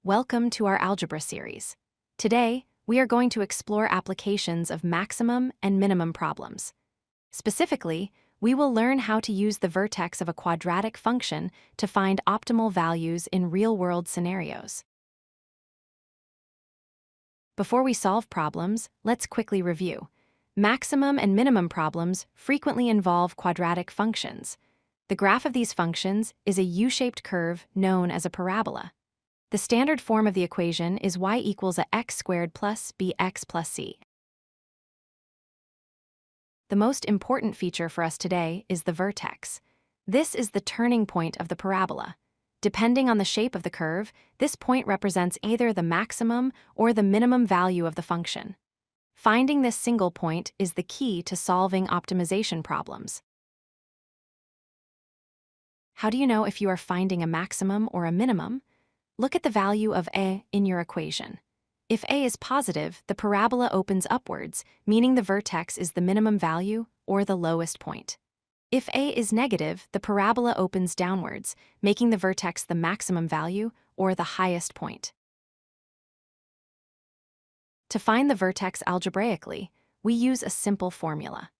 Welcome to our Algebra series. Today, we are going to explore applications of maximum and minimum problems. Specifically, we will learn how to use the vertex of a quadratic function to find optimal values in real-world scenarios. Before we solve problems, let's quickly review. Maximum and minimum problems frequently involve quadratic functions. The graph of these functions is a U-shaped curve known as a parabola. The standard form of the equation is y equals x squared plus bx plus c. The most important feature for us today is the vertex. This is the turning point of the parabola. Depending on the shape of the curve, this point represents either the maximum or the minimum value of the function. Finding this single point is the key to solving optimization problems. How do you know if you are finding a maximum or a minimum? Look at the value of a in your equation. If a is positive, the parabola opens upwards, meaning the vertex is the minimum value or the lowest point. If a is negative, the parabola opens downwards, making the vertex the maximum value or the highest point. To find the vertex algebraically, we use a simple formula.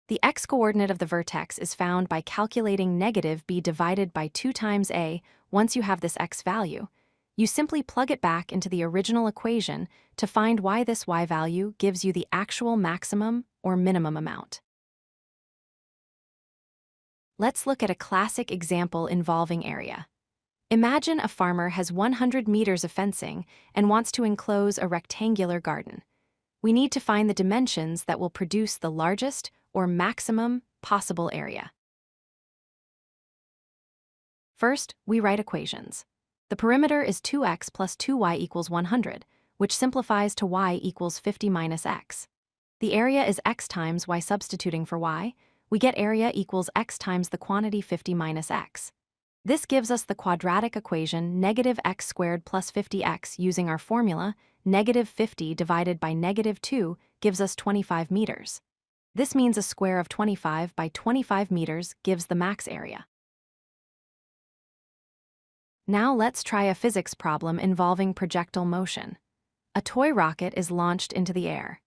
The x-coordinate of the vertex is found by calculating negative b divided by 2 times a. Once you have this x value, you simply plug it back into the original equation to find why this y value gives you the actual maximum or minimum amount. Let's look at a classic example involving area. Imagine a farmer has 100 meters of fencing and wants to enclose a rectangular garden. We need to find the dimensions that will produce the largest or maximum possible area. First, we write equations. The perimeter is 2x plus 2y equals 100, which simplifies to y equals 50 minus x. The area is x times y. Substituting for y, we get area equals x times the quantity 50 minus x. This gives us the quadratic equation negative x squared plus 50x. Using our formula, negative 50 divided by negative 2 gives us 25 meters. This means a square of 25 by 25 meters gives the max area. Now let's try a physics problem involving projectile motion. A toy rocket is launched into the air.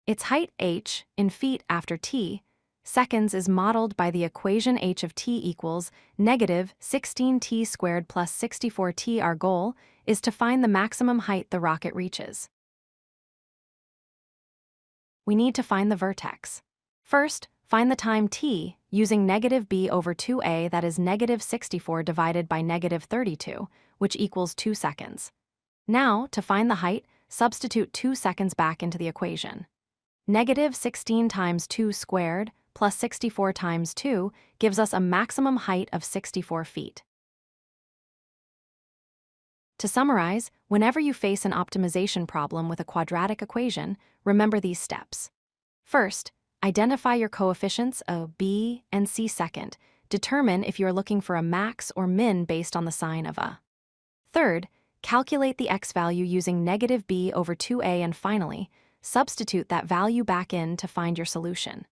Its height h in feet after t seconds is modeled by the equation h of t equals negative 16t squared plus 64t. Our goal is to find the maximum height the rocket reaches. We need to find the vertex. First, find the time t using negative b over 2a, that is negative 64 divided by negative 32, which equals 2 seconds. Now, to find the height, substitute 2 seconds back into the equation. Negative 16 times 2 squared plus 64 times 2 gives us a maximum height of 64 feet. To summarize, whenever you face an optimization problem with a quadratic equation, remember these steps. First, identify your coefficients of b and c. Second, determine if you are looking for a max or min based on the sign of a. Third, calculate the x value using negative b over 2a. And finally, substitute that value back in to find your solution.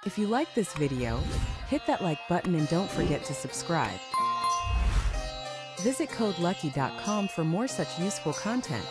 If you like this video, hit that like button and don't forget to subscribe. Visit codelucky.com for more such useful content.